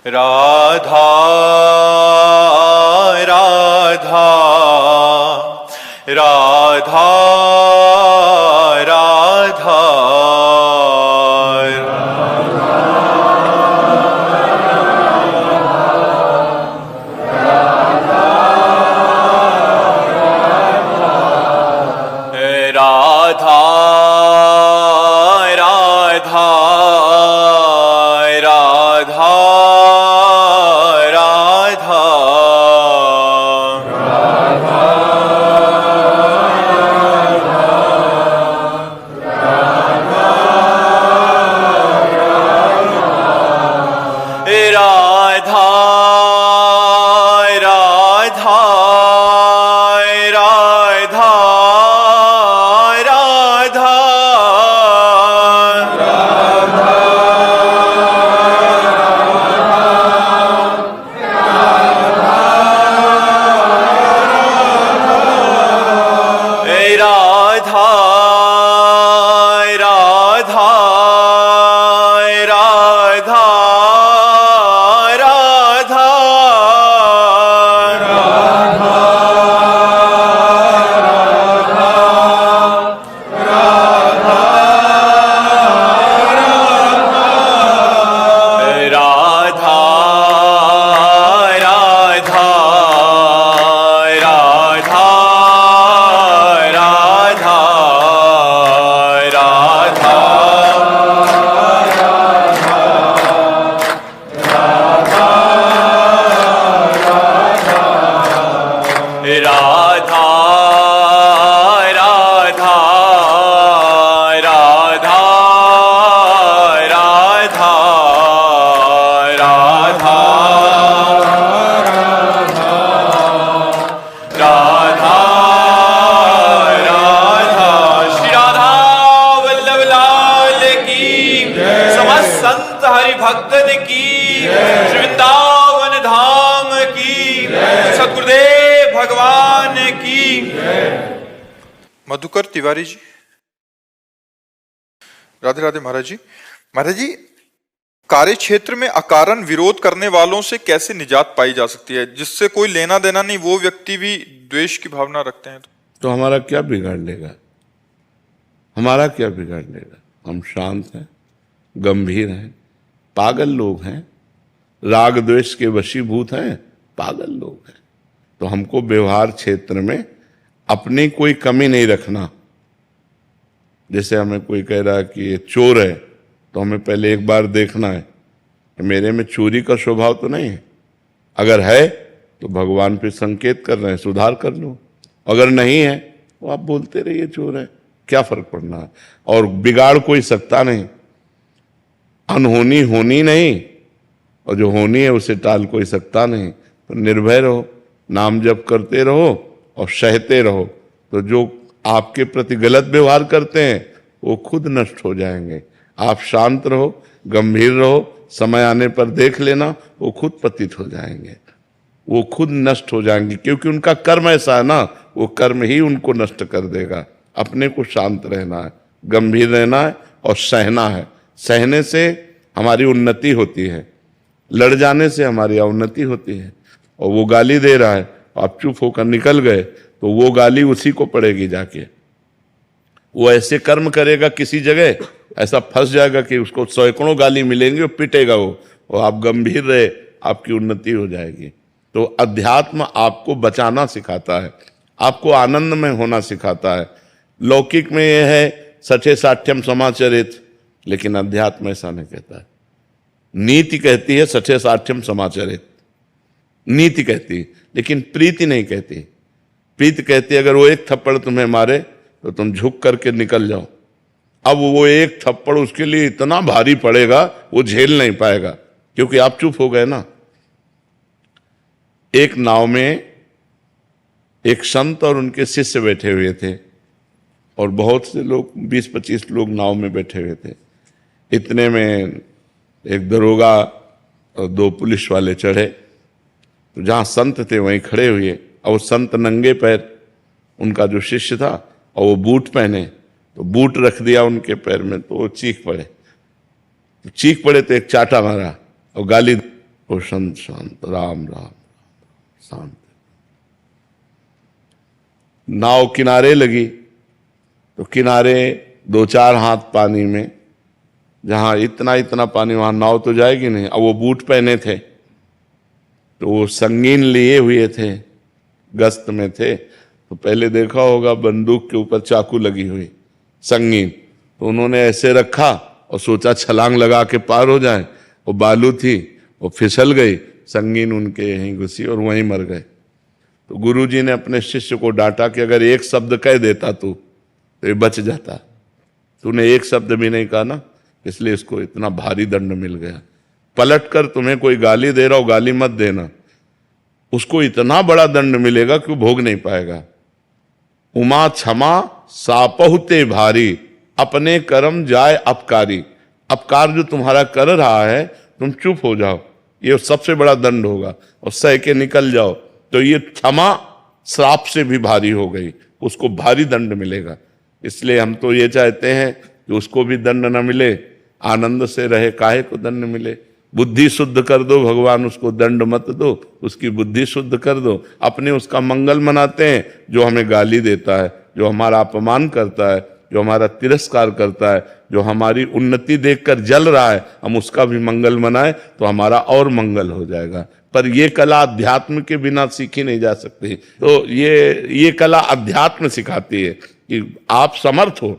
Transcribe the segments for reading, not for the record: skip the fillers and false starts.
राधा राधा राधा राधा राधा राधा राधा राधा राधा राधा राधा भक्तन की वृंदावन धाम की सतगुरुदेव भगवान की। मधुकर तिवारी जी। राधे राधे महाराज जी। महाराज जी, कार्य क्षेत्र में अकारण विरोध करने वालों से कैसे निजात पाई जा सकती है, जिससे कोई लेना देना नहीं, वो व्यक्ति भी द्वेष की भावना रखते हैं? तो हमारा क्या बिगाड़ लेगा? हमारा क्या बिगाड़ लेगा? हम शांत हैं, गंभीर हैं, पागल लोग हैं, राग द्वेष के वशीभूत हैं, पागल लोग हैं। तो हमको व्यवहार क्षेत्र में अपनी कोई कमी नहीं रखना। जैसे हमें कोई कह रहा है कि ये चोर है, तो हमें पहले एक बार देखना है कि मेरे में चोरी का स्वभाव तो नहीं है। अगर है तो भगवान पे संकेत कर रहे हैं, सुधार कर लो। अगर नहीं है तो आप बोलते रहिए चोर है, क्या फर्क पड़ना है। और बिगाड़ कोई सकता नहीं, अनहोनी होनी नहीं, और जो होनी है उसे टाल कोई सकता नहीं। तो निर्भय रहो, नाम जप करते रहो और सहते रहो। तो जो आपके प्रति गलत व्यवहार करते हैं वो खुद नष्ट हो जाएंगे। आप शांत रहो, गंभीर रहो, समय आने पर देख लेना, वो खुद पतित हो जाएंगे, वो खुद नष्ट हो जाएंगे। क्योंकि उनका कर्म ऐसा है ना, वो कर्म ही उनको नष्ट कर देगा। अपने को शांत रहना है, गंभीर रहना है और सहना है। सहने से हमारी उन्नति होती है, लड़ जाने से हमारी अवनति होती है। और वो गाली दे रहा है, आप चुप होकर निकल गए, तो वो गाली उसी को पड़ेगी जाके। वो ऐसे कर्म करेगा किसी जगह, ऐसा फंस जाएगा कि उसको सैकड़ों गाली मिलेंगी और पिटेगा वो। और आप गंभीर रहे, आपकी उन्नति हो जाएगी। तो अध्यात्म आपको बचाना सिखाता है, आपको आनंद में होना सिखाता है। लौकिक में यह है सठे साठ्यम समाचरित, लेकिन अध्यात्म ऐसा नहीं कहता है। नीति कहती है सठे साठ्यम समाचरित, नीति कहती है, लेकिन प्रीति नहीं कहती। प्रीति कहती है अगर वो एक थप्पड़ तुम्हें मारे तो तुम झुक करके निकल जाओ। अब वो एक थप्पड़ उसके लिए इतना भारी पड़ेगा, वो झेल नहीं पाएगा, क्योंकि आप चुप हो गए ना। एक नाव में एक संत और उनके शिष्य बैठे हुए थे, और बहुत से लोग, 20-25 लोग नाव में बैठे हुए थे। इतने में एक दरोगा और 2 पुलिस वाले चढ़े। तो जहाँ संत थे वहीं खड़े हुए, और वो संत नंगे पैर, उनका जो शिष्य था, और वो बूट पहने, तो बूट रख दिया उनके पैर में, तो वो चीख पड़े। तो चीख पड़े तो एक चाटा मारा और गाली, वो संत शांत, राम राम शांत। नाव किनारे लगी तो किनारे 2-4 हाथ पानी में, जहां इतना इतना पानी वहां नाव तो जाएगी नहीं। अब वो बूट पहने थे तो वो संगीन लिए हुए थे, गश्त में थे, तो पहले देखा होगा बंदूक के ऊपर चाकू लगी हुई संगीन, तो उन्होंने ऐसे रखा और सोचा छलांग लगा के पार हो जाए। वो बालू थी, वो फिसल गई, संगीन उनके यहीं घुसी और वहीं मर गए। तो गुरुजी ने अपने शिष्य को डांटा कि अगर एक शब्द कह देता तू तो ये बच जाता, तूने एक शब्द भी नहीं कहा ना, इसलिए इसको इतना भारी दंड मिल गया। पलट कर तुम्हें कोई गाली दे रहा हो, गाली मत देना, उसको इतना बड़ा दंड मिलेगा कि वो भोग नहीं पाएगा। उमा क्षमा सापहुते भारी, अपने कर्म जाए अपकारी। अपकार जो तुम्हारा कर रहा है तुम चुप हो जाओ, ये सबसे बड़ा दंड होगा, और सह के निकल जाओ तो ये क्षमा श्राप से भी भारी हो गई, उसको भारी दंड मिलेगा। इसलिए हम तो ये चाहते हैं कि उसको भी दंड न मिले, आनंद से रहे, काहे को दंड मिले। बुद्धि शुद्ध कर दो भगवान, उसको दंड मत दो, उसकी बुद्धि शुद्ध कर दो। अपने उसका मंगल मनाते हैं जो हमें गाली देता है, जो हमारा अपमान करता है, जो हमारा तिरस्कार करता है, जो हमारी उन्नति देखकर जल रहा है, हम उसका भी मंगल मनाएं तो हमारा और मंगल हो जाएगा। पर ये कला अध्यात्म के बिना सीखी नहीं जा सकती। तो ये कला अध्यात्म सिखाती है कि आप समर्थ हो,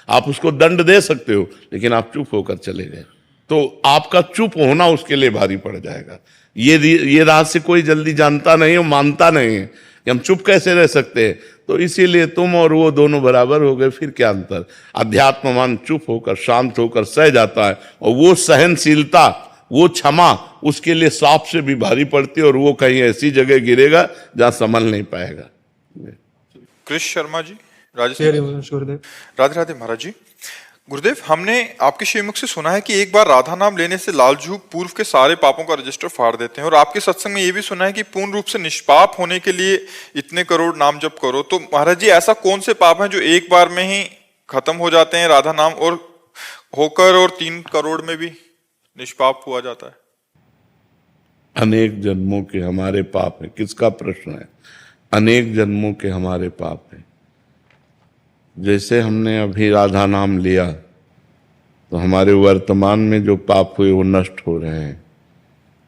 आप उसको दंड दे सकते हो, लेकिन आप चुप होकर चले गए तो आपका चुप होना उसके लिए भारी पड़ जाएगा। ये रहस्य कोई जल्दी जानता नहीं और मानता नहीं है कि हम चुप कैसे रह सकते हैं। तो इसीलिए तुम और वो दोनों बराबर हो गए, फिर क्या अंतर। अध्यात्मवान चुप होकर शांत होकर सह जाता है, और वो सहनशीलता, वो क्षमा उसके लिए सांप से भी भारी पड़ती है, और वो कहीं ऐसी जगह गिरेगा जहां संभल नहीं पाएगा। कृष शर्मा जी, गुरुदेव राधे राधे। महाराज जी, गुरुदेव, हमने आपके श्रीमुख से सुना है कि एक बार राधा नाम लेने से लालजू पूर्व के सारे पापों का रजिस्टर फाड़ देते हैं, और आपके सत्संग में ये भी सुना है कि पूर्ण रूप से निष्पाप होने के लिए इतने करोड़ नाम जप करो। तो महाराज जी, ऐसा कौन से पाप हैं जो एक बार में ही खत्म हो जाते हैं राधा नाम और होकर, और 3 करोड़ में भी निष्पाप हुआ जाता है? अनेक जन्मों के हमारे पाप है। किसका प्रश्न है? अनेक जन्मों के हमारे पाप है। जैसे हमने अभी राधा नाम लिया तो हमारे वर्तमान में जो पाप हुए वो नष्ट हो रहे हैं,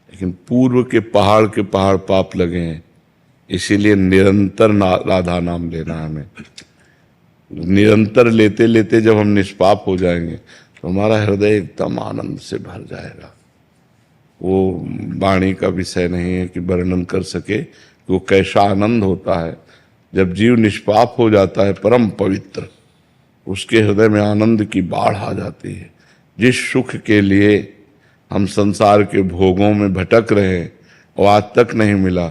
लेकिन पूर्व के पहाड़ पाप लगे हैं। इसीलिए निरंतर राधा नाम लेना है हमें। निरंतर लेते लेते जब हम निष्पाप हो जाएंगे तो हमारा हृदय एकदम आनंद से भर जाएगा। वो वाणी का विषय नहीं है कि वर्णन कर सके कि वो कैसा आनंद होता है जब जीव निष्पाप हो जाता है, परम पवित्र, उसके हृदय में आनंद की बाढ़ आ जाती है। जिस सुख के लिए हम संसार के भोगों में भटक रहे हैं और आज तक नहीं मिला,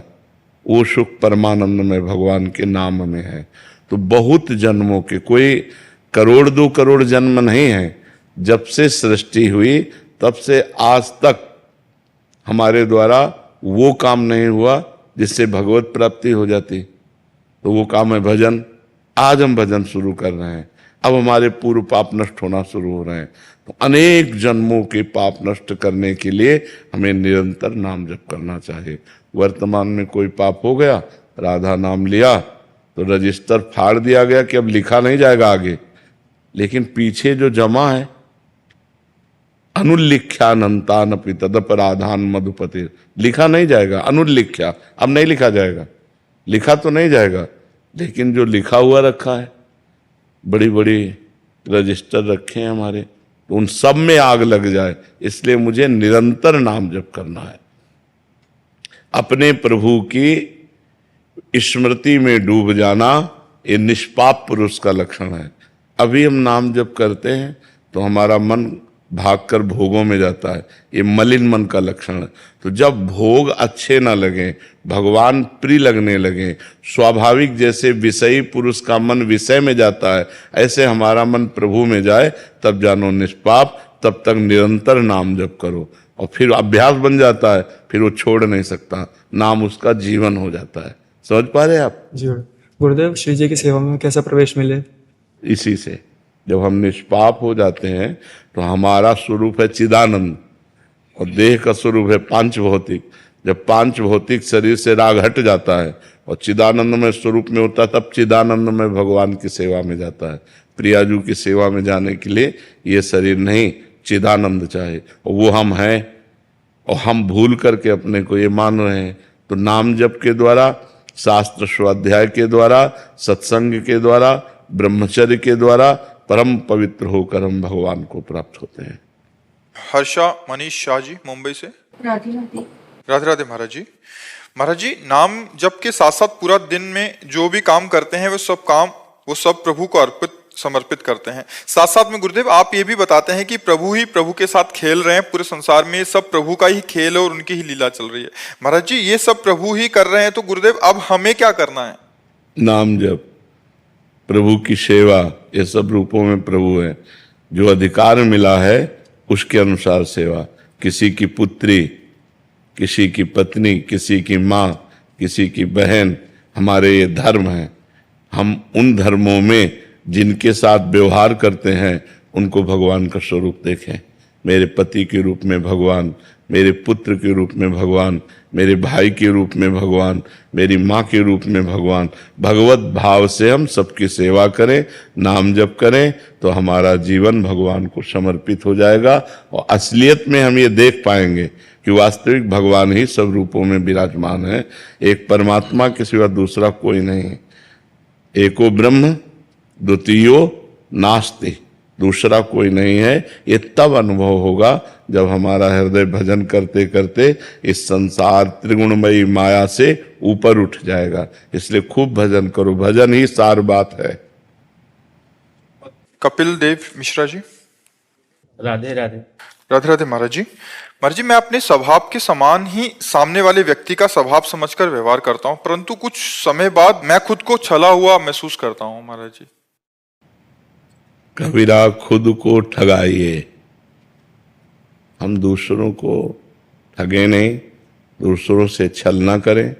वो सुख परमानंद में भगवान के नाम में है। तो बहुत जन्मों के, कोई 1 करोड़ 2 करोड़ जन्म नहीं है, जब से सृष्टि हुई तब से आज तक हमारे द्वारा वो काम नहीं हुआ जिससे भगवत प्राप्ति हो जाती। तो वो काम है भजन। आज हम भजन शुरू कर रहे हैं, अब हमारे पूर्व पाप नष्ट होना शुरू हो रहे हैं। तो अनेक जन्मों के पाप नष्ट करने के लिए हमें निरंतर नाम जप करना चाहिए। वर्तमान में कोई पाप हो गया, राधा नाम लिया तो रजिस्टर फाड़ दिया गया कि अब लिखा नहीं जाएगा आगे, लेकिन पीछे जो जमा है, अनुल्लिख्यानंतानपि तदपराधान मधुपति, लिखा नहीं जाएगा। अनुल्लिख्या, अब नहीं लिखा जाएगा, लिखा तो नहीं जाएगा, लेकिन जो लिखा हुआ रखा है, बड़ी बड़ी रजिस्टर रखे हैं हमारे, तो उन सब में आग लग जाए। इसलिए मुझे निरंतर नाम जप करना है। अपने प्रभु की स्मृति में डूब जाना, ये निष्पाप पुरुष का लक्षण है। अभी हम नाम जप करते हैं तो हमारा मन भागकर भोगों में जाता है, ये मलिन मन का लक्षण है। तो जब भोग अच्छे ना लगे, भगवान प्रिय लगने लगे, स्वाभाविक जैसे विषयी पुरुष का मन विषय में जाता है, ऐसे हमारा मन प्रभु में जाए, तब जानो निष्पाप। तब तक निरंतर नाम जप करो, और फिर अभ्यास बन जाता है, फिर वो छोड़ नहीं सकता, नाम उसका जीवन हो जाता है। समझ पा रहे आप? जी गुरुदेव, श्री जी की सेवा में कैसा प्रवेश मिले? इसी से जब हम निष्पाप हो जाते हैं तो हमारा स्वरूप है चिदानंद, और देह का स्वरूप है पांच भौतिक। जब पांच भौतिक शरीर से राग हट जाता है और चिदानंदमय स्वरूप में होता है, तब चिदानंदमय भगवान की सेवा में जाता है। प्रियाजू की सेवा में जाने के लिए ये शरीर नहीं, चिदानंद चाहिए, और वो हम हैं। और हम भूल करके अपने को ये मान रहे हैं। तो नाम जप के द्वारा, शास्त्र स्वाध्याय के द्वारा, सत्संग के द्वारा, ब्रह्मचर्य के द्वारा परम पवित्र होकर हम भगवान को प्राप्त होते हैं। हर्षा मनीष शाह जी मुंबई से। राधे राधे। राधे राधे महाराज जी। महाराज जी, नाम जप के साथ साथ पूरा दिन में जो भी काम करते हैं वो सब प्रभु को समर्पित करते हैं। साथ साथ में गुरुदेव आप ये भी बताते हैं कि प्रभु ही प्रभु के साथ खेल रहे हैं, पूरे संसार में सब प्रभु का ही खेल है और उनकी ही लीला चल रही है। महाराज जी, ये सब प्रभु ही कर रहे हैं, तो गुरुदेव अब हमें क्या करना है? नाम जप, प्रभु की सेवा, ये सब रूपों में प्रभु है। जो अधिकार मिला है उसके अनुसार सेवा। किसी की पुत्री, किसी की पत्नी, किसी की माँ, किसी की बहन, हमारे ये धर्म है। हम उन धर्मों में जिनके साथ व्यवहार करते हैं उनको भगवान का स्वरूप देखें। मेरे पति के रूप में भगवान, मेरे पुत्र के रूप में भगवान, मेरे भाई के रूप में भगवान, मेरी माँ के रूप में भगवान। भगवत भाव से हम सबकी सेवा करें, नाम जप करें, तो हमारा जीवन भगवान को समर्पित हो जाएगा। और असलियत में हम ये देख पाएंगे कि वास्तविक भगवान ही सब रूपों में विराजमान है। एक परमात्मा के सिवा दूसरा कोई नहीं। एको ब्रह्म द्वितीयो नास्ति, दूसरा कोई नहीं है। ये तब अनुभव होगा जब हमारा हृदय भजन करते करते इस संसार त्रिगुणमयी माया से ऊपर उठ जाएगा। इसलिए खूब भजन करो, भजन ही सार बात है। कपिल देव मिश्रा जी। राधे राधे। राधे राधे महाराज जी। महाराज जी, मैं अपने स्वभाव के समान ही सामने वाले व्यक्ति का स्वभाव समझकर व्यवहार करता हूँ, परंतु कुछ समय बाद मैं खुद को छला हुआ महसूस करता हूँ। महाराज जी, कबीरा खुद को ठगाइए। हम दूसरों को ठगे नहीं, दूसरों से छल ना करें,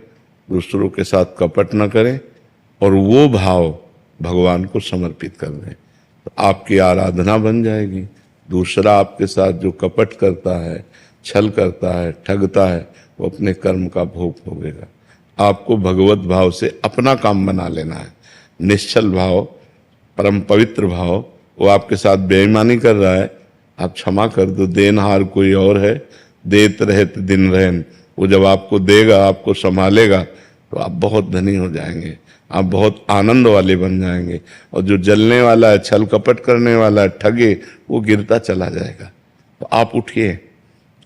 दूसरों के साथ कपट ना करें, और वो भाव भगवान को समर्पित कर दें, तो आपकी आराधना बन जाएगी। दूसरा आपके साथ जो कपट करता है, छल करता है, ठगता है, वो अपने कर्म का भोग भोगेगा। आपको भगवत भाव से अपना काम बना लेना है। निश्चल भाव, परम पवित्र भाव, वो आपके साथ बेईमानी कर रहा है, आप क्षमा कर दो। देनहार कोई और है, देत रहत दिन रहन। वो जब आपको देगा, आपको संभालेगा, तो आप बहुत धनी हो जाएंगे, आप बहुत आनंद वाले बन जाएंगे। और जो जलने वाला है, छल कपट करने वाला है, ठगे, वो गिरता चला जाएगा। तो आप उठिए,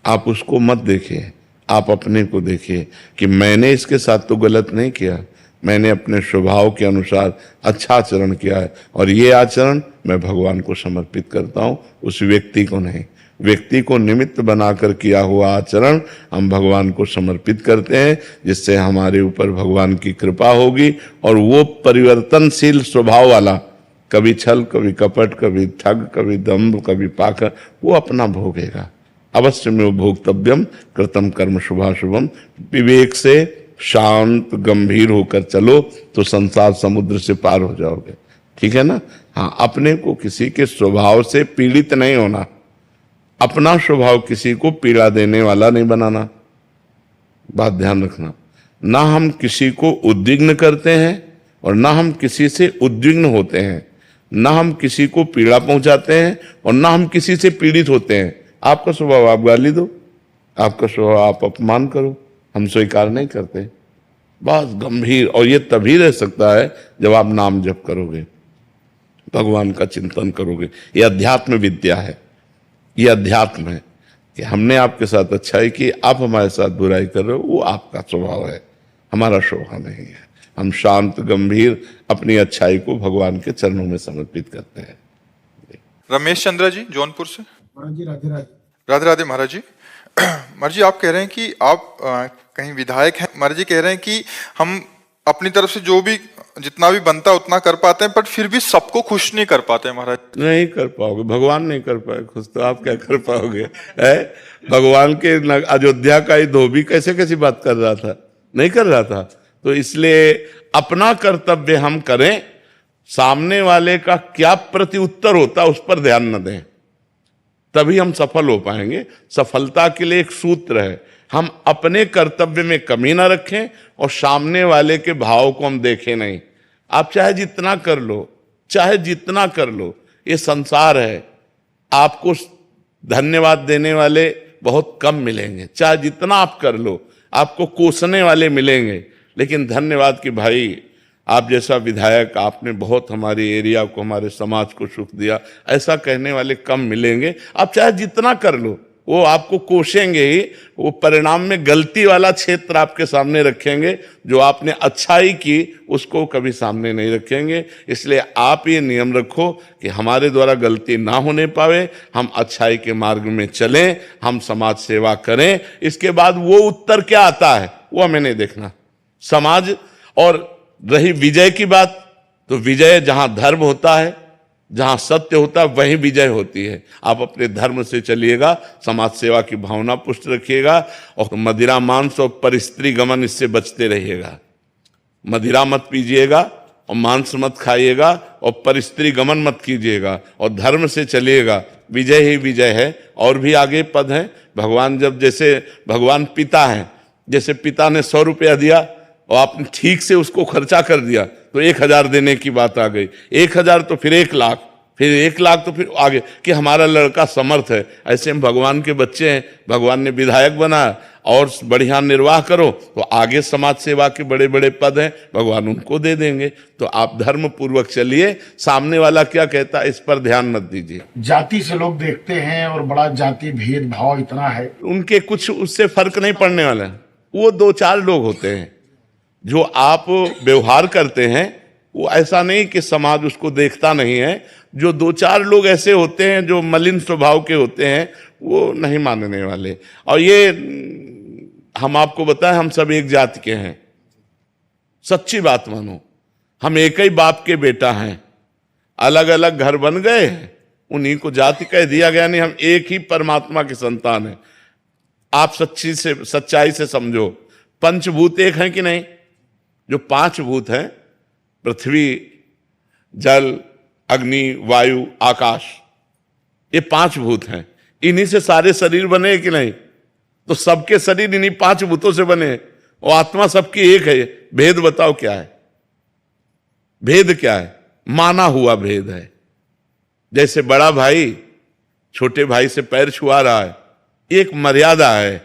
आप उसको मत देखिए, आप अपने को देखिए कि मैंने इसके साथ तो गलत नहीं किया, मैंने अपने स्वभाव के अनुसार अच्छा आचरण किया है, और ये आचरण मैं भगवान को समर्पित करता हूँ, उस व्यक्ति को नहीं। व्यक्ति को निमित्त बनाकर किया हुआ आचरण हम भगवान को समर्पित करते हैं, जिससे हमारे ऊपर भगवान की कृपा होगी। और वो परिवर्तनशील स्वभाव वाला, कभी छल, कभी कपट, कभी ठग, कभी दंभ, कभी पाकर, वो अपना भोगेगा। अवश्य में वो भोक्तव्यम कृतम कर्म शुभाशुभम। विवेक से शांत गंभीर होकर चलो तो संसार समुद्र से पार हो जाओगे। ठीक है ना? हाँ, अपने को किसी के स्वभाव से पीड़ित नहीं होना, अपना स्वभाव किसी को पीड़ा देने वाला नहीं बनाना, बात ध्यान रखना। ना हम किसी को उद्विग्न करते हैं और ना हम किसी से उद्विग्न होते हैं, ना हम किसी को पीड़ा पहुंचाते हैं और ना हम किसी से पीड़ित होते हैं। आपका स्वभाव आप गाली दो, आपका स्वभाव आप अपमान करो, हम स्वीकार नहीं करते। बस गंभीर, और ये तभी रह सकता है जब आप नाम जप करोगे, भगवान का चिंतन करोगे। ये अध्यात्म विद्या है, ये अध्यात्म है कि हमने आपके साथ अच्छाई की, आप हमारे साथ बुराई कर रहे हो, वो आपका स्वभाव है, हमारा स्वभाव नहीं है। हम शांत गंभीर अपनी अच्छाई को भगवान के चरणों में समर्पित करते हैं। रमेश चंद्र जी जौनपुर से। महाराज जी राधे राधे। राधे राधे महाराज जी। महाराज जी, आप कह रहे हैं कि आप कहीं विधायक हैं। महाराज जी कह रहे हैं कि हम अपनी तरफ से जो भी जितना भी बनता है उतना कर पाते हैं, पर फिर भी सबको खुश नहीं कर पाते। महाराज नहीं कर पाओगे, भगवान नहीं कर पाए खुश, तो आप क्या कर पाओगे? है भगवान के अयोध्या का ही धोबी कैसे कैसी बात कर रहा था, नहीं कर रहा था। तो इसलिए अपना कर्तव्य हम करें, सामने वाले का क्या प्रत्युत्तर होता उस पर ध्यान न दें। तभी हम सफल हो पाएंगे। सफलता के लिए एक सूत्र है, हम अपने कर्तव्य में कमी ना रखें और सामने वाले के भाव को हम देखें नहीं। आप चाहे जितना कर लो, चाहे जितना कर लो, ये संसार है, आपको धन्यवाद देने वाले बहुत कम मिलेंगे। चाहे जितना आप कर लो, आपको कोसने वाले मिलेंगे, लेकिन धन्यवाद कि भाई आप जैसा विधायक, आपने बहुत हमारे एरिया को, हमारे समाज को सुख दिया, ऐसा कहने वाले कम मिलेंगे। आप चाहे जितना कर लो, वो आपको कोसेंगे ही। वो परिणाम में गलती वाला क्षेत्र आपके सामने रखेंगे, जो आपने अच्छाई की उसको कभी सामने नहीं रखेंगे। इसलिए आप ये नियम रखो कि हमारे द्वारा गलती ना होने पावे, हम अच्छाई के मार्ग में चलें, हम समाज सेवा करें। इसके बाद वो उत्तर क्या आता है वो हमें नहीं देखना। समाज, और रही विजय की बात, तो विजय जहां धर्म होता है, जहां सत्य होता है, वहीं विजय होती है। आप अपने धर्म से चलिएगा, समाज सेवा की भावना पुष्ट रखिएगा, और मदिरा मांस और परिस्त्री गमन इससे बचते रहिएगा। मदिरा मत पीजिएगा और मांस मत खाइएगा और परिस्त्री गमन मत कीजिएगा, और धर्म से चलिएगा। विजय ही विजय है। और भी आगे पद है। भगवान जब, जैसे भगवान पिता हैं, जैसे पिता ने 100 रुपया दिया और आपने ठीक से उसको खर्चा कर दिया तो 1000 देने की बात आ गई। 1000 तो फिर 1 लाख, फिर 1 लाख तो फिर आगे, कि हमारा लड़का समर्थ है। ऐसे हम भगवान के बच्चे हैं, भगवान ने विधायक बनाया, और बढ़िया निर्वाह करो तो आगे समाज सेवा के बड़े बड़े पद हैं, भगवान उनको दे देंगे। तो आप धर्म पूर्वक चलिए, सामने वाला क्या कहता है इस पर ध्यान मत दीजिए। जाति से लोग देखते हैं और बड़ा जाति भेदभाव इतना है, उनके कुछ उससे फर्क नहीं पड़ने वाला है। वो 2-4 लोग होते हैं जो आप व्यवहार करते हैं, वो ऐसा नहीं कि समाज उसको देखता नहीं है। जो 2-4 लोग ऐसे होते हैं जो मलिन स्वभाव के होते हैं, वो नहीं मानने वाले। और ये हम आपको बताएं, हम सब एक जाति के हैं। सच्ची बात मानो, हम एक ही बाप के बेटा हैं, अलग अलग घर बन गए, उन्हीं को जाति कह दिया गया। नहीं, हम एक ही परमात्मा के संतान हैं। आप सच्चाई से समझो, पंचभूत एक हैं कि नहीं? जो 5 भूत हैं, पृथ्वी, जल, अग्नि, वायु, आकाश, ये 5 भूत हैं। इन्हीं से सारे शरीर बने कि नहीं? तो सबके शरीर इन्हीं 5 भूतों से बने, और आत्मा सबकी एक है। भेद बताओ क्या है? भेद क्या है? माना हुआ भेद है। जैसे बड़ा भाई छोटे भाई से पैर छुआ रहा है, एक मर्यादा है।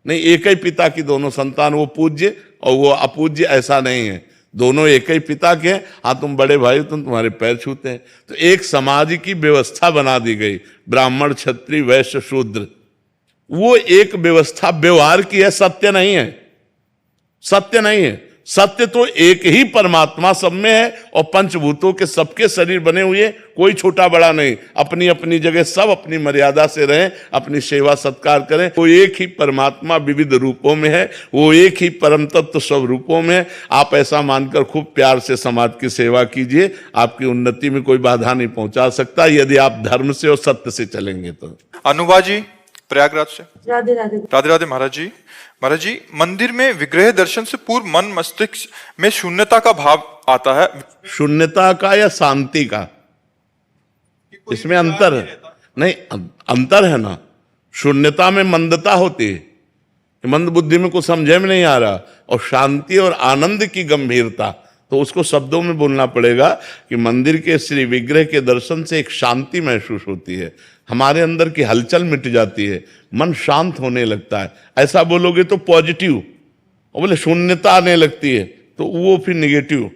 नहीं, एक ही पिता की दोनों संतान, वो पूज्य और वो अपूज्य, ऐसा नहीं है। दोनों एक ही पिता के हैं। हाँ, तुम बड़े भाई, तुम्हारे पैर छूते हैं। तो एक समाज की व्यवस्था बना दी गई, ब्राह्मण, क्षत्रिय, वैश्य, शूद्र। वो एक व्यवस्था व्यवहार की है, सत्य नहीं है। सत्य नहीं है। सत्य तो एक ही परमात्मा सब में है, और पंचभूतों के सबके शरीर बने हुए, कोई छोटा बड़ा नहीं, अपनी अपनी जगह सब अपनी मर्यादा से रहें, अपनी सेवा सत्कार करें। वो एक ही परमात्मा विविध रूपों में है, वो एक ही परम तत्व सब रूपों में है। आप ऐसा मानकर खूब प्यार से समाज की सेवा कीजिए, आपकी उन्नति में कोई बाधा नहीं पहुंचा सकता, यदि आप धर्म से और सत्य से चलेंगे तो। अनुभा जी प्रयागराज से। राधे राधे। राधे राधे महाराज जी। महाराज जी, मंदिर में विग्रह दर्शन से पूर्व मन मस्तिष्क में शून्यता का भाव आता है। शून्यता का या शांति का? इसमें अंतर है। नहीं, अंतर है ना। शून्यता में मंदता होती है, मंद बुद्धि में कुछ समझे में नहीं आ रहा, और शांति और आनंद की गंभीरता, तो उसको शब्दों में बोलना पड़ेगा कि मंदिर के श्री विग्रह के दर्शन से एक शांति महसूस होती है, हमारे अंदर की हलचल मिट जाती है, मन शांत होने लगता है। ऐसा बोलोगे तो पॉजिटिव, और बोले शून्यता आने लगती है तो वो फिर निगेटिव।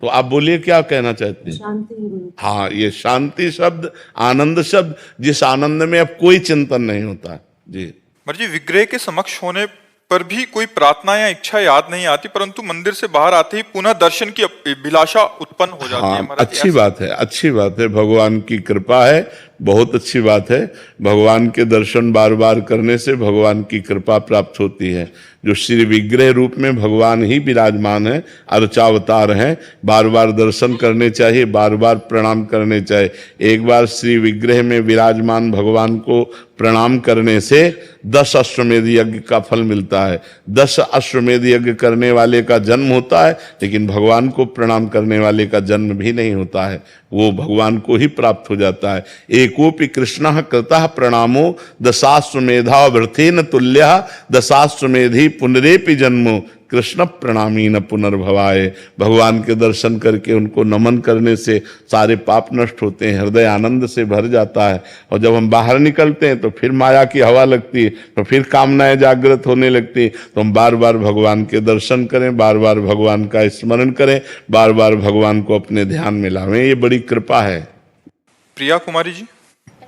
तो आप बोलिए क्या कहना चाहते हैं? शांति। हाँ, ये शांति शब्द, आनंद शब्द, जिस आनंद में अब कोई चिंतन नहीं होता। जी जी, विग्रह के समक्ष होने पर भी कोई प्रार्थना या इच्छा याद नहीं आती, परंतु मंदिर से बाहर आते ही पुनः दर्शन की अभिलाषा उत्पन्न हो जाती है। अच्छी बात है, अच्छी बात है। भगवान की कृपा है, बहुत अच्छी बात है। भगवान के दर्शन बार बार करने से भगवान की कृपा प्राप्त होती है। जो श्री विग्रह रूप में भगवान ही विराजमान है, अर्चावतार हैं, बार बार दर्शन करने चाहिए, बार बार प्रणाम करने चाहिए। एक बार श्री विग्रह में विराजमान भगवान को प्रणाम करने से 10 अश्वमेध यज्ञ का फल मिलता है। 10 अश्वमेध यज्ञ करने वाले का जन्म होता है, लेकिन भगवान को प्रणाम करने वाले का जन्म भी नहीं होता है, वो भगवान को ही प्राप्त हो जाता है। एक एकोपि कृष्ण कृतः प्रणामो दशाश्वमेधा वृथेन तुल्य दशाश्वमेधि पुनरेपि जन्मो कृष्ण प्रणामी न पुनर्भवाए। भगवान के दर्शन करके उनको नमन करने से सारे पाप नष्ट होते हैं, हृदय आनंद से भर जाता है। और जब हम बाहर निकलते हैं तो फिर माया की हवा लगती है, तो फिर कामनाएं जागृत होने लगती है। तो हम बार बार भगवान के दर्शन करें, बार बार भगवान का स्मरण करें, बार बार भगवान को अपने ध्यान में लावें। ये बड़ी कृपा है। प्रिया कुमारी जी।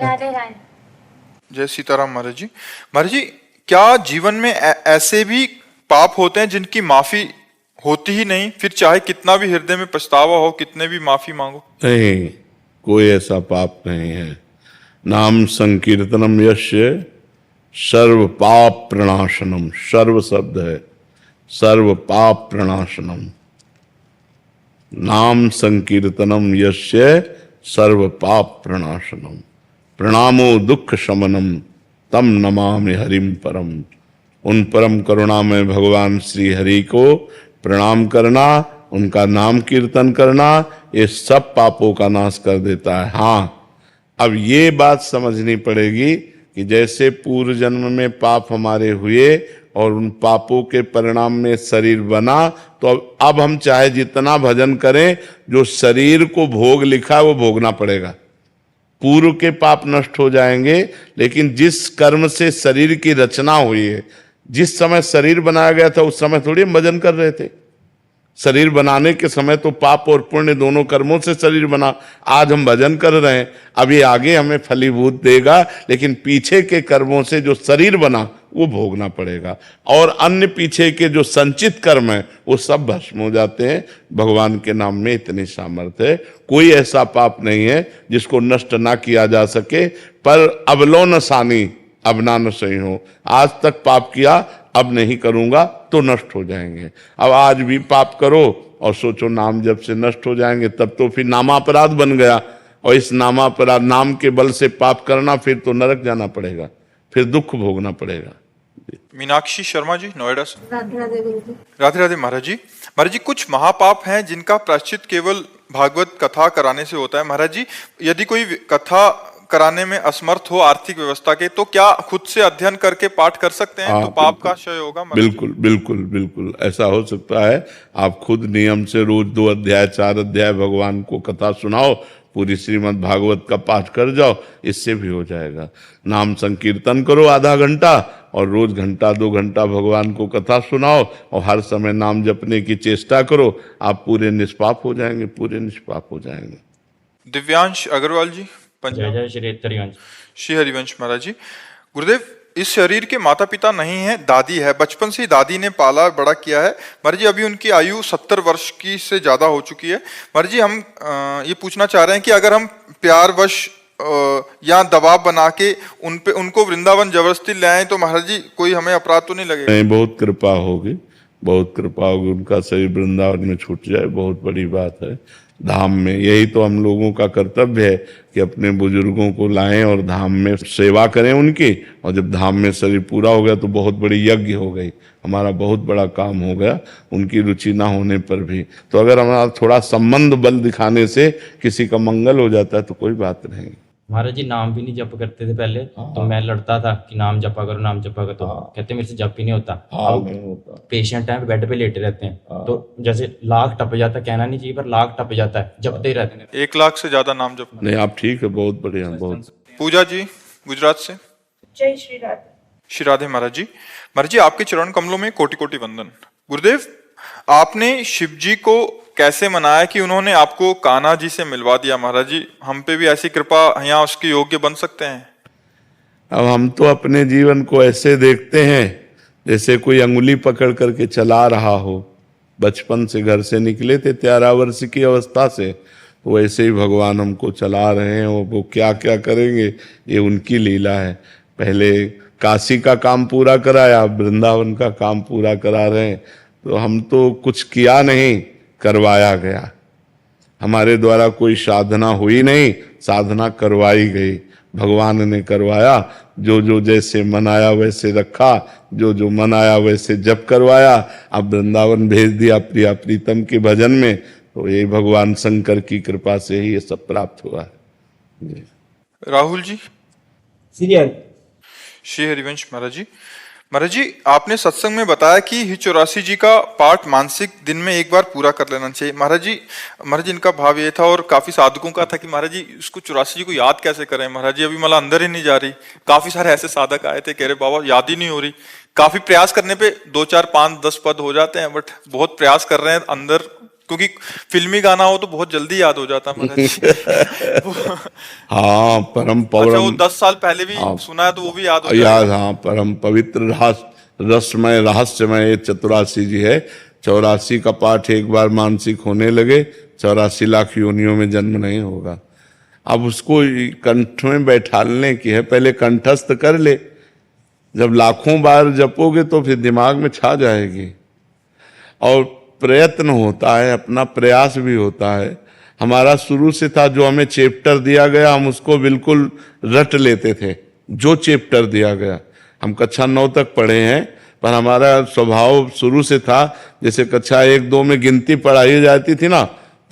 राधे राधे। जय सीताराम महाराज जी। महाराज जी, क्या जीवन में ऐसे भी पाप होते हैं जिनकी माफी होती ही नहीं, फिर चाहे कितना भी हृदय में पछतावा हो, कितने भी माफी मांगो? नहीं, कोई ऐसा पाप नहीं है। नाम संकीर्तनम यस्य सर्व पाप प्रणाशनम। सर्व शब्द है, सर्व पाप प्रणाशनम। नाम संकीर्तनम यस्य सर्व पाप प्रणाशनम। प्रणामो दुख शमनम तम नमामि हरिम परम। उन परम करुणामय भगवान श्री हरि को प्रणाम करना, उनका नाम कीर्तन करना, ये सब पापों का नाश कर देता है। हाँ, अब ये बात समझनी पड़ेगी कि जैसे पूर्व जन्म में पाप हमारे हुए और उन पापों के परिणाम में शरीर बना, तो अब हम चाहे जितना भजन करें, जो शरीर को भोग लिखा है वो भोगना पड़ेगा। पूर्व के पाप नष्ट हो जाएंगे, लेकिन जिस कर्म से शरीर की रचना हुई है, जिस समय शरीर बनाया गया था उस समय थोड़ी हम भजन कर रहे थे। शरीर बनाने के समय तो पाप और पुण्य दोनों कर्मों से शरीर बना। आज हम भजन कर रहे हैं, अभी आगे हमें फलीभूत देगा, लेकिन पीछे के कर्मों से जो शरीर बना वो भोगना पड़ेगा। और अन्य पीछे के जो संचित कर्म है वो सब भस्म हो जाते हैं। भगवान के नाम में इतनी सामर्थ्य है। कोई ऐसा पाप नहीं है जिसको नष्ट ना किया जा सके। पर अबलो न सानी अब ना न सही हो। आज तक पाप किया, अब नहीं करूंगा तो नष्ट हो जाएंगे। अब आज भी पाप करो और सोचो नाम जब से नष्ट हो जाएंगे, तब तो फिर नामापराध बन गया। और इस नामापराध, नाम के बल से पाप करना, फिर तो नरक जाना पड़ेगा, फिर दुख भोगना पड़ेगा। मीनाक्षी शर्मा जी, नोएडा से। राधे राधे गुरु जी। राधे राधे महाराज जी। महाराज जी, कुछ महापाप हैं जिनका प्रायश्चित केवल भागवत कथा कराने से होता है। महाराज जी, यदि कोई कथा कराने में असमर्थ हो आर्थिक व्यवस्था के, तो क्या खुद से अध्ययन करके पाठ कर सकते हैं? तो पाप का क्षय होगा? बिल्कुल बिल्कुल बिल्कुल ऐसा हो सकता है। आप खुद नियम से रोज 2 अध्याय 4 अध्याय भगवान को कथा सुनाओ, पूरी श्रीमद् भागवत का पाठ कर जाओ, इससे भी हो जाएगा। नाम संकीर्तन करो आधा घंटा, और रोज घंटा 2 घंटा भगवान को कथा सुनाओ, और हर समय नाम जपने की चेष्टा करो। आप पूरे निष्पाप हो जाएंगे, पूरे निष्पाप हो जाएंगे। दिव्यांश अग्रवाल जी, जय पंजाब। जय श्री हरिवंश। श्री हरिवंश महाराज जी। गुरुदेव, इस शरीर के माता पिता नहीं है, दादी है। बचपन से ही दादी ने पाला बड़ा किया है। महाराज जी, अभी उनकी आयु 70 वर्ष की से ज्यादा हो चुकी है। महाराज जी, हम ये पूछना चाह रहे हैं कि अगर हम प्यारवश या दबाव बना के उनको वृंदावन जबरदस्ती ले आए, तो महाराज जी कोई हमें अपराध तो नहीं लगेगा? नहीं, बहुत कृपा होगी, बहुत कृपा होगी। उनका शरीर वृंदावन में छूट जाए, बहुत बड़ी बात है। धाम में यही तो हम लोगों का कर्तव्य है कि अपने बुजुर्गों को लाएं और धाम में सेवा करें उनकी। और जब धाम में शरीर पूरा हो गया तो बहुत बड़ी यज्ञ हो गई, हमारा बहुत बड़ा काम हो गया, उनकी रुचि ना होने पर भी। तो अगर हमारा थोड़ा संबंध बल दिखाने से किसी का मंगल हो जाता है तो कोई बात नहीं। महाराज जी, नाम भी नहीं जप करते थे पहले, तो मैं लड़ता था कि नाम जपा करो, नाम जपा करो। तो कहते मेरे से जप ही नहीं होता। अब पेशेंट है, बेड पे लेटे रहते हैं, तो जैसे लाख टप जाता, कहना नहीं चाहिए पर लाख टप जाता है, जपते ही रहते हैं। 1 लाख से ज्यादा नाम जप। नहीं, आप ठीक है, बहुत बढ़िया, बहुत। पूजा जी, गुजरात से। जय श्री राधे। श्री राधे महाराज जी। महाराज जी, आपके चरण कमलों में कोटि कोटि वंदन। गुरुदेव, आपने शिव जी को कैसे मनाया कि उन्होंने आपको कान्हा जी से मिलवा दिया? महाराज जी, हम पे भी ऐसी कृपा, यहाँ उसके योग्य बन सकते हैं? अब हम तो अपने जीवन को ऐसे देखते हैं जैसे कोई अंगुली पकड़ करके चला रहा हो। बचपन से घर से निकले थे 13 वर्ष की अवस्था से, तो वैसे ही भगवान हमको चला रहे हैं। वो क्या क्या करेंगे ये उनकी लीला है। पहले काशी का काम पूरा कराया, वृंदावन का काम पूरा करा रहे हैं। तो हम तो कुछ किया नहीं, करवाया गया। हमारे द्वारा कोई साधना हुई नहीं, साधना करवाई गई, भगवान ने करवाया। जो जो जैसे मनाया वैसे रखा, जो जो मनाया वैसे जप करवाया। अब वृंदावन भेज दिया प्रिया प्रीतम के भजन में। तो ये भगवान शंकर की कृपा से ही ये सब प्राप्त हुआ है। राहुल जी। सीरियल। श्री हरिवंश महाराज जी आपने सत्संग में बताया कि ही 84 जी का पाठ मानसिक दिन में एक बार पूरा कर लेना चाहिए। महाराज जी इनका भाव ये था और काफी साधकों का था कि महाराज जी इसको 84 जी को याद कैसे करें। महाराज जी अभी मला अंदर ही नहीं जा रही। काफी सारे ऐसे साधक आए थे, कह रहे बाबा याद ही नहीं हो रही। काफी प्रयास करने पे 2 4 5 10 पद हो जाते हैं, बट बहुत प्रयास कर रहे हैं अंदर, क्योंकि फिल्मी गाना हो तो बहुत जल्दी याद हो जाता है महाराज जी। हाँ, परम अच्छा, वो पवरम 10 साल पहले भी सुना है तो वो भी याद हो याद, हाँ, परम पवित्र रसमय रहस्यमय 84 जी है। 84 का पाठ एक बार मानसिक होने लगे 84 लाख योनियों में जन्म नहीं होगा। अब उसको कंठ में बैठालने की है, पहले कंठस्थ कर ले, जब लाखों बार जपोगे तो फिर दिमाग में छा जाएगी। और प्रयत्न होता है, अपना प्रयास भी होता है। हमारा शुरू से था, जो हमें चैप्टर दिया गया हम उसको बिल्कुल रट लेते थे। जो चैप्टर दिया गया, हम कक्षा 9 तक पढ़े हैं, पर हमारा स्वभाव शुरू से था, जैसे कक्षा 1 2 में गिनती पढ़ाई जाती थी ना,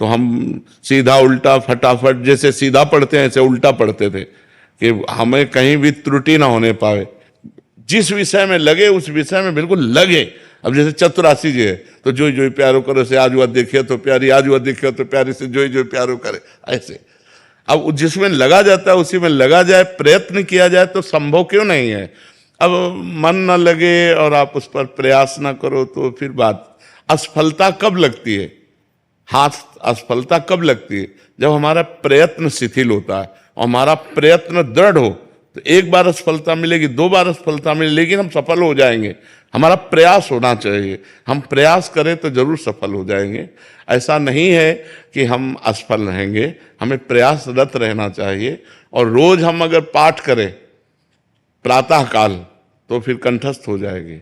तो हम सीधा उल्टा फटाफट, जैसे सीधा पढ़ते हैं ऐसे उल्टा पढ़ते थे कि हमें कहीं भी त्रुटि ना होने पाए। जिस विषय में लगे उस विषय में बिल्कुल लगे। अब जैसे 84 जी है तो जो जो प्यारो करो से आज हुआ देखिए तो प्यारी, आज हुआ देखिए तो प्यारी से जो जो प्यारो करे, ऐसे। अब जिसमें लगा जाता है उसी में लगा जाए, प्रयत्न किया जाए तो संभव क्यों नहीं है। अब मन न लगे और आप उस पर प्रयास ना करो तो फिर बात, असफलता कब लगती है, हाथ असफलता कब लगती है, जब हमारा प्रयत्न शिथिल होता है और हमारा प्रयत्न दृढ़ हो तो एक बार असफलता मिलेगी, 2 बार असफलता मिलेगी, लेकिन हम सफल हो जाएंगे। हमारा प्रयास होना चाहिए, हम प्रयास करें तो जरूर सफल हो जाएंगे। ऐसा नहीं है कि हम असफल रहेंगे, हमें प्रयासरत रहना चाहिए। और रोज हम अगर पाठ करें प्रातः काल तो फिर कंठस्थ हो जाएगी।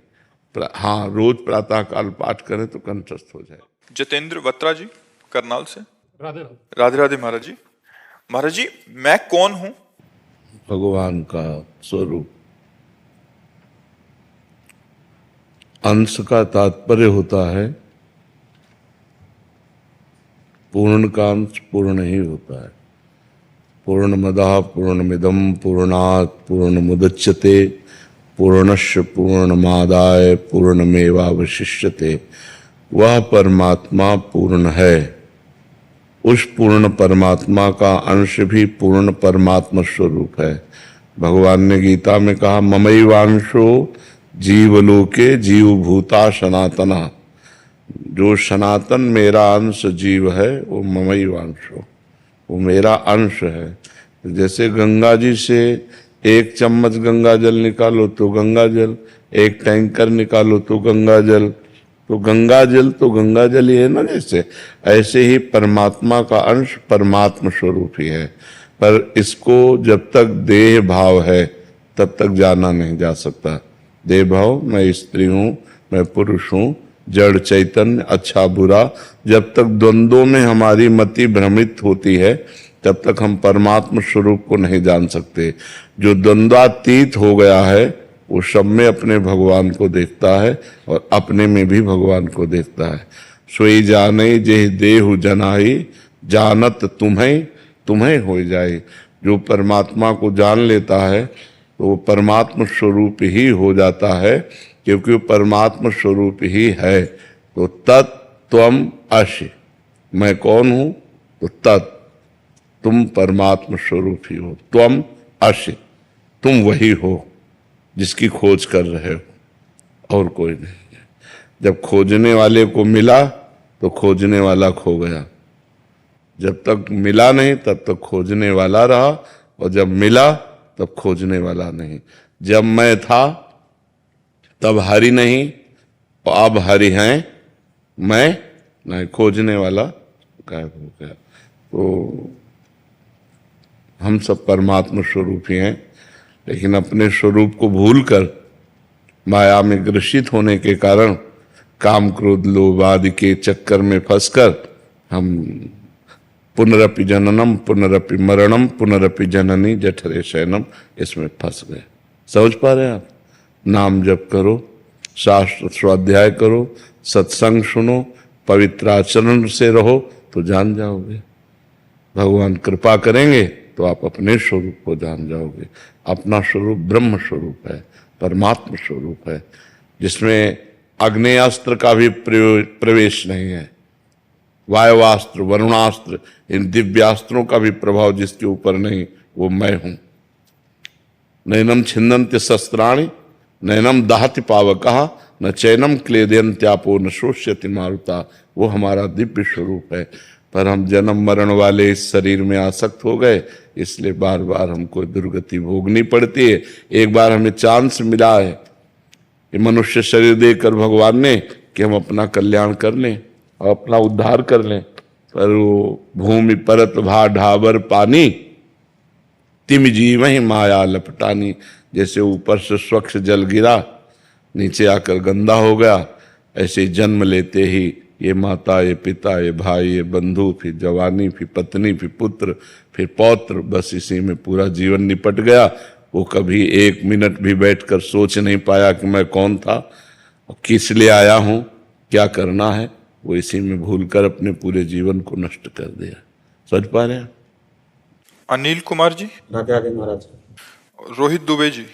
हाँ, रोज प्रातः काल पाठ करें तो कंठस्थ हो जाएगी। जितेंद्र बत्रा जी करनाल से। राधे राधे महाराज जी मैं कौन हूं? भगवान का स्वरूप। अंश का तात्पर्य होता है पूर्ण का अंश पूर्ण ही होता है। पूर्णमदः पूर्णमिदं पूर्णात् पूर्णमुदच्यते पूर्णस्य पूर्णमादाय पूर्णमेवावशिष्यते। वह परमात्मा पूर्ण है। उस पूर्ण परमात्मा का अंश भी पूर्ण परमात्मा स्वरूप है। भगवान ने गीता में कहा ममैवांशो जीवलोके जीवभूता सनातना। जो सनातन मेरा अंश जीव है वो ममैवांशो, वो मेरा अंश है। जैसे गंगा जी से 1 चम्मच गंगा जल निकालो तो गंगा जल, 1 टैंकर निकालो तो गंगा जल, तो गंगा जल ही है ना। जैसे ऐसे ही परमात्मा का अंश परमात्मा स्वरूप ही है। पर इसको जब तक देह भाव है तब तक जाना नहीं जा सकता। देह भाव, मैं स्त्री हूँ, मैं पुरुष हूँ, जड़ चैतन्य, अच्छा बुरा, जब तक द्वंद्वों में हमारी मति भ्रमित होती है तब तक हम परमात्मा स्वरूप को नहीं जान सकते। जो द्वंद्वातीत हो गया है वो सब में अपने भगवान को देखता है और अपने में भी भगवान को देखता है। सोई जाने जेह देहु जनाई जानत तुम्हें हो जाए। जो परमात्मा को जान लेता है तो वो परमात्मा स्वरूप ही हो जाता है, क्योंकि वो परमात्मा स्वरूप ही है। तो तत्त्वम असि, मैं कौन हूं? तो तत्, तुम परमात्मा स्वरूप ही हो। त्वम असि, तुम वही हो जिसकी खोज कर रहे हो, और कोई नहीं। जब खोजने वाले को मिला तो खोजने वाला खो गया। जब तक मिला नहीं तब तक खोजने वाला रहा, और जब मिला तब खोजने वाला नहीं। जब मैं था तब हरि नहीं, और अब हरि हैं, मैं नहीं, खोजने वाला गायब हो गया। तो हम सब परमात्मा स्वरूप ही हैं, लेकिन अपने स्वरूप को भूलकर माया में ग्रसित होने के कारण काम क्रोध लोभ आदि के चक्कर में फंसकर हम पुनरपि जननम पुनरपि मरणम पुनरपि जननी जठरे शयनम, इसमें फंस गए। समझ पा रहे हैं आप? नाम जप करो, शास्त्र स्वाध्याय करो, सत्संग सुनो, पवित्र आचरण से रहो तो जान जाओगे। भगवान कृपा करेंगे तो आप अपने स्वरूप को जान जाओगे। अपना स्वरूप ब्रह्म स्वरूप है, परमात्म स्वरूप है, जिसमें आग्नेयास्त्र का भी प्रवेश नहीं है, वायवास्त्र, वरुणास्त्र, इन दिव्यास्त्रों का भी प्रभाव जिसके ऊपर नहीं, वो मैं हूं। नैनम छिन्नन्ति शस्त्राणि नैनम दहति पावकः न चैनम क्लेदयन्त्यापो न शोष्यति मारुता। वो हमारा दिव्य स्वरूप है, पर हम जन्म मरण वाले इस शरीर में आसक्त हो गए, इसलिए बार बार हमको दुर्गति भोगनी पड़ती है। एक बार हमें चांस मिला है कि मनुष्य शरीर देकर भगवान ने कि हम अपना कल्याण कर लें और अपना उद्धार कर लें, पर वो भूमि परत भा ढाबर पानी तिम जीव ही माया लपटानी। जैसे ऊपर से स्वच्छ जल गिरा, नीचे आकर गंदा हो गया, ऐसे जन्म लेते ही ये माता, ये पिता, ये भाई, ये बंधु, फिर जवानी, फिर पत्नी, फिर पुत्र, फिर पौत्र, बस इसी में पूरा जीवन निपट गया। वो कभी एक मिनट भी बैठकर सोच नहीं पाया कि मैं कौन था और किस लिए आया हूं, क्या करना है। वो इसी में भूलकर अपने पूरे जीवन को नष्ट कर दिया। समझ पा रहे हैं? अनिल कुमार जी, राधे राधे महाराज। रोहित दुबे जी।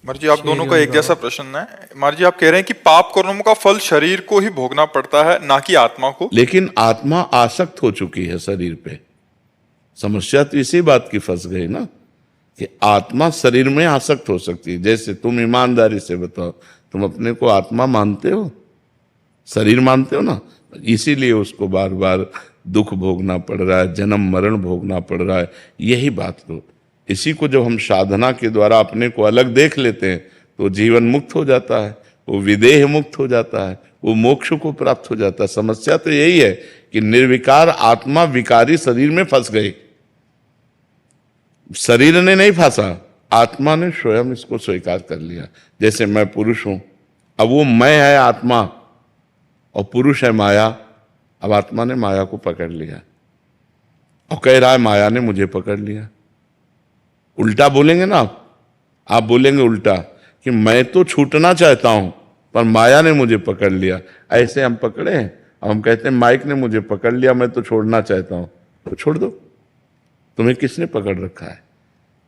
महाराज जी, आप दोनों का एक जैसा प्रश्न है। महाराज जी, आप कह रहे हैं कि पाप कर्मों का फल शरीर को ही भोगना पड़ता है, ना कि आत्मा को। लेकिन आत्मा आसक्त हो चुकी है शरीर पे। समस्या तो इसी बात की फंस गई ना कि आत्मा शरीर में आसक्त हो सकती है। जैसे तुम ईमानदारी से बताओ, तुम अपने को आत्मा मानते हो, शरीर मानते हो ना, इसीलिए उसको बार बार दुख भोगना पड़ रहा है, जन्म मरण भोगना पड़ रहा है। यही बात तो, इसी को जब हम साधना के द्वारा अपने को अलग देख लेते हैं तो जीवन मुक्त हो जाता है, वो विदेह मुक्त हो जाता है, वो मोक्ष को प्राप्त हो जाता है। समस्या तो यही है कि निर्विकार आत्मा विकारी शरीर में फंस गई। शरीर ने नहीं फंसा, आत्मा ने स्वयं इसको स्वीकार कर लिया। जैसे मैं पुरुष हूं, अब वो मैं है आत्मा और पुरुष है माया। अब आत्मा ने माया को पकड़ लिया और कह रहा है माया ने मुझे पकड़ लिया। उल्टा बोलेंगे ना आप बोलेंगे उल्टा कि मैं तो छूटना चाहता हूं पर माया ने मुझे पकड़ लिया। ऐसे हम पकड़े हैं, अब हम कहते हैं माइक ने मुझे पकड़ लिया, मैं तो छोड़ना चाहता हूं। तो छोड़ दो, तुम्हें किसने पकड़ रखा है?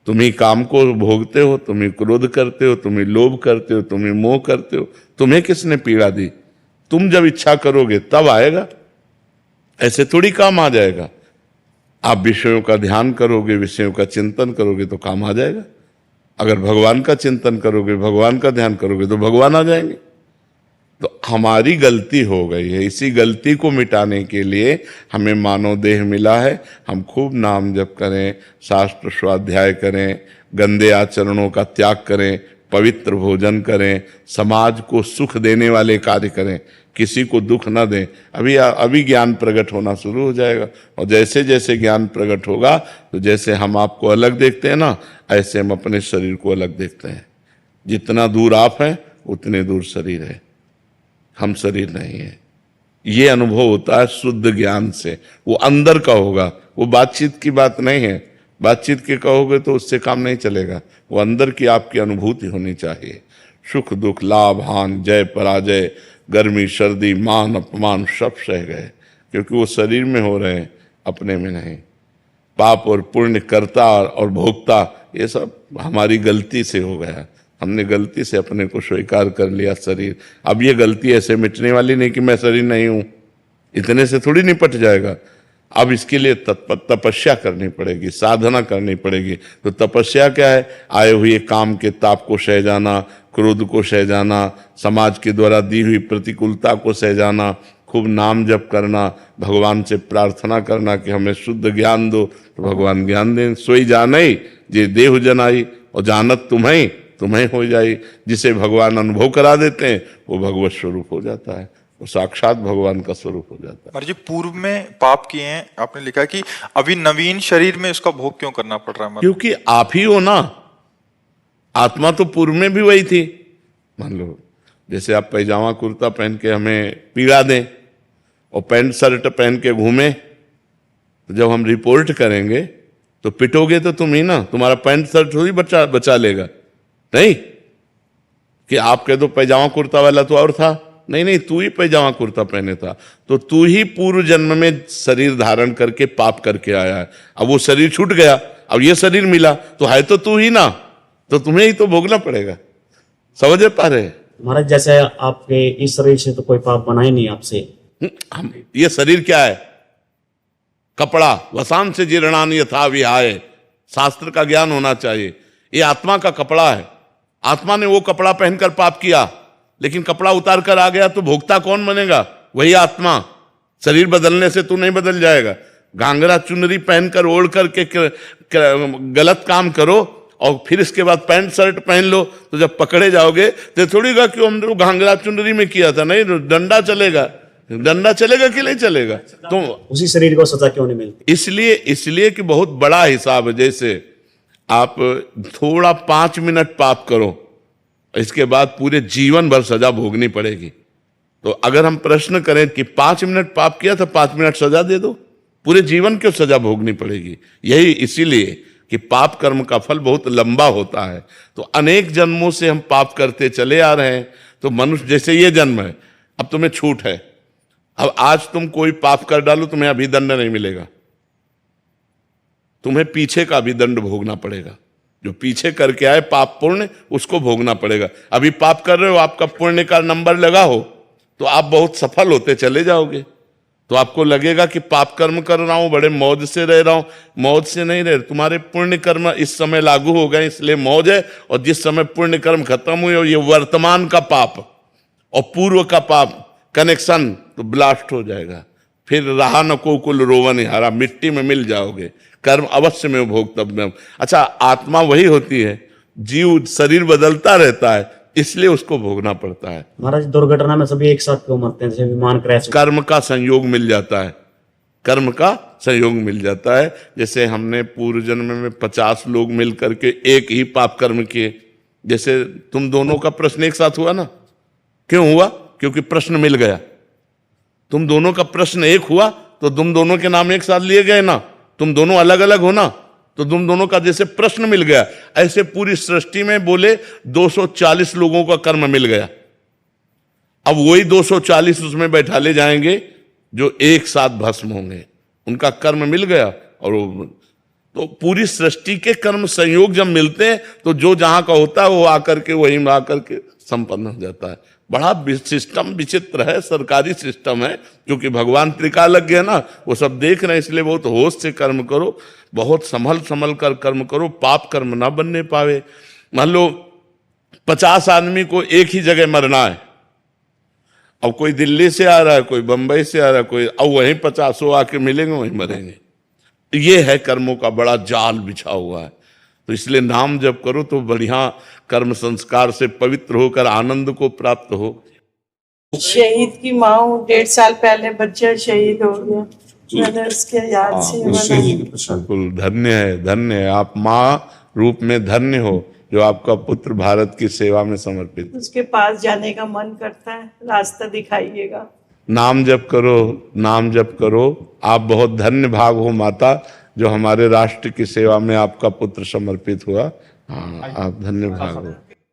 तुम ही काम को भोगते हो, तुम ही क्रोध करते हो, तुम ही लोभ करते हो, तुम ही मोह करते हो। तुम्हें किसने पीड़ा दी? तुम जब इच्छा करोगे तब आएगा, ऐसे थोड़ी काम आ जाएगा। आप विषयों का ध्यान करोगे, विषयों का चिंतन करोगे तो काम आ जाएगा। अगर भगवान का चिंतन करोगे, भगवान का ध्यान करोगे तो भगवान आ जाएंगे। तो हमारी गलती हो गई है, इसी गलती को मिटाने के लिए हमें मानव देह मिला है। हम खूब नाम जप करें, शास्त्र स्वाध्याय करें, गंदे आचरणों का त्याग करें, पवित्र भोजन करें, समाज को सुख देने वाले कार्य करें, किसी को दुख न दें। अभी ज्ञान प्रकट होना शुरू हो जाएगा, और जैसे जैसे ज्ञान प्रकट होगा तो जैसे हम आपको अलग देखते हैं ना, ऐसे हम अपने शरीर को अलग देखते हैं। जितना दूर आप हैं उतने दूर शरीर है, हम शरीर नहीं है। ये अनुभव होता है शुद्ध ज्ञान से, वो अंदर का होगा, वो बातचीत की बात नहीं है। बातचीत के कहोगे तो उससे काम नहीं चलेगा, वो अंदर की आपकी अनुभूति होनी चाहिए। सुख दुख, लाभ हानि, जय पराजय, गर्मी सर्दी, मान अपमान सब सह गए, क्योंकि वो शरीर में हो रहे हैं, अपने में नहीं। पाप और पुण्य, कर्ता और भोक्ता, ये सब हमारी गलती से हो गया। हमने गलती से अपने को स्वीकार कर लिया शरीर। अब ये गलती ऐसे मिटने वाली नहीं कि मैं शरीर नहीं हूं, इतने से थोड़ी निपट जाएगा। अब इसके लिए तपस्या करनी पड़ेगी, साधना करनी पड़ेगी। तो तपस्या क्या है? आए हुए काम के ताप को सह जाना, क्रोध को सह जाना, समाज के द्वारा दी हुई प्रतिकूलता को सह जाना, खूब नाम जप करना, भगवान से प्रार्थना करना कि हमें शुद्ध ज्ञान दो, तो भगवान ज्ञान दें। सोई जानई जे देहु जनाई, और जानत तुम्हें हो जाई। जिसे भगवान अनुभव करा देते हैं वो भगवत स्वरूप हो जाता है, वो साक्षात भगवान का स्वरूप हो जाता है। महाराज जी, पूर्व में पाप किए हैं, आपने लिखा कि अभी नवीन शरीर में इसका भोग क्यों करना पड़ रहा है? क्योंकि आप ही हो ना, आत्मा तो पूर्व में भी वही थी। मान लो जैसे आप पैजामा कुर्ता पहन के हमें पीड़ा दें और पैंट शर्ट पहन के घूमे, तो जब हम रिपोर्ट करेंगे तो पिटोगे तो तुम ही ना, तुम्हारा पैंट शर्ट थोड़ी बचा लेगा। नहीं कि आप कह दो पैजामा कुर्ता वाला तो और था, नहीं नहीं, तू ही पैजामा कुर्ता पहने था, तो तू ही पूर्व जन्म में शरीर धारण करके पाप करके आया है। अब वो शरीर छूट गया, अब ये शरीर मिला, तो है तो तू ही ना, तो तुम्हें ही तो भोगना पड़ेगा। समझ पा रहे? महाराज जैसे आपके इस शरीर से तो कोई पाप बना ही नहीं आपसे। हम ये शरीर क्या है? कपड़ा। वसान से जीर्णान यथा विहाय, शास्त्र का ज्ञान होना चाहिए। ये आत्मा का कपड़ा है। आत्मा ने वो कपड़ा पहनकर पाप किया, लेकिन कपड़ा उतार कर आ गया तो भोगता कौन बनेगा? वही आत्मा। शरीर बदलने से तू नहीं बदल जाएगा। घाघरा चुनरी पहनकर ओढ़ करके गलत काम करो और फिर इसके बाद पैंट शर्ट पहन लो, तो जब पकड़े जाओगे तो थोड़ी गा कि हमने घाघरा चुनरी में किया था। नहीं, डंडा चलेगा। डंडा चलेगा कि नहीं चलेगा? तो उसी शरीर को सजा क्यों नहीं मिलती? इसलिए कि बहुत बड़ा हिसाब है। जैसे आप थोड़ा 5 मिनट पाप करो, इसके बाद पूरे जीवन भर सजा भोगनी पड़ेगी। तो अगर हम प्रश्न करें कि 5 मिनट पाप किया तो 5 मिनट सजा दे दो, पूरे जीवन क्यों सजा भोगनी पड़ेगी? यही इसीलिए कि पाप कर्म का फल बहुत लंबा होता है। तो अनेक जन्मों से हम पाप करते चले आ रहे हैं। तो मनुष्य जैसे ये जन्म है, अब तुम्हें छूट है, अब आज तुम कोई पाप कर डालो, तुम्हें अभिदंड नहीं मिलेगा, तुम्हें पीछे का अभिदंड भोगना पड़ेगा। जो पीछे करके आए पाप पुण्य, उसको भोगना पड़ेगा। अभी पाप कर रहे हो, आपका पुण्य का नंबर लगा हो तो आप बहुत सफल होते चले जाओगे। तो आपको लगेगा कि पाप कर्म कर रहा हूं, बड़े मौज से रह रहा हूं। मौज से नहीं रह, तुम्हारे पुण्य कर्म इस समय लागू हो गए, इसलिए मौज है। और जिस समय पुण्य कर्म खत्म हुए और ये वर्तमान का पाप और पूर्व का पाप कनेक्शन, तो ब्लास्ट हो जाएगा। फिर रहा न को कुल रोवन हारा, मिट्टी में मिल जाओगे। कर्म अवश्य में भोगतव्य। अच्छा, आत्मा वही होती है, जीव शरीर बदलता रहता है, इसलिए उसको भोगना पड़ता है। महाराज दुर्घटना में सभी एक साथ क्यों मरते हैं? जैसे विमान क्रैश। कर्म का संयोग मिल जाता है। कर्म का संयोग मिल जाता है। जैसे हमने पूर्व जन्म में 50 लोग मिल करके एक ही पाप कर्म किए। जैसे तुम दोनों का प्रश्न एक साथ हुआ ना, क्यों हुआ? क्योंकि प्रश्न मिल गया। तुम दोनों का प्रश्न एक हुआ तो तुम दोनों के नाम एक साथ लिए गए ना। तुम दोनों अलग अलग हो ना, तो तुम दोनों का जैसे प्रश्न मिल गया, ऐसे पूरी सृष्टि में बोले 240 लोगों का कर्म मिल गया। अब वही 240 उसमें बैठा ले जाएंगे जो एक साथ भस्म होंगे, उनका कर्म मिल गया। और तो पूरी सृष्टि के कर्म संयोग जब मिलते हैं तो जो जहां का होता है वो आकर के वहीं आकर के संपन्न हो जाता है। बड़ा सिस्टम विचित्र है, सरकारी सिस्टम है, क्योंकि भगवान त्रिकालज्ञ है ना, वो सब देख रहे हैं। इसलिए बहुत होश से कर्म करो, बहुत संभल कर कर्म करो, पाप कर्म ना बनने पावे। मान लो 50 आदमी को एक ही जगह मरना है। अब कोई दिल्ली से आ रहा है, कोई बंबई से आ रहा है, कोई, अब वहीं 50 आके मिलेंगे, वहीं मरेंगे। ये है कर्मों का बड़ा जाल बिछा हुआ है। तो इसलिए नाम जप करो तो बढ़िया कर्म संस्कार से पवित्र होकर आनंद को प्राप्त हो। शहीद की माँ हूँ, 1.5 साल पहले बच्चा शहीद हो गया, मैंने उसके याद से बिल्कुल धन्य है आप, माँ रूप में धन्य हो जो आपका पुत्र भारत की सेवा में समर्पित। उसके पास जाने का मन करता है, रास्ता दिखाइएगा। नाम जप करो। आप बहुत धन्य भाग हो माता, जो हमारे राष्ट्र की सेवा में आपका पुत्र समर्पित हुआ। हाँ, आप धन्य भाग हो।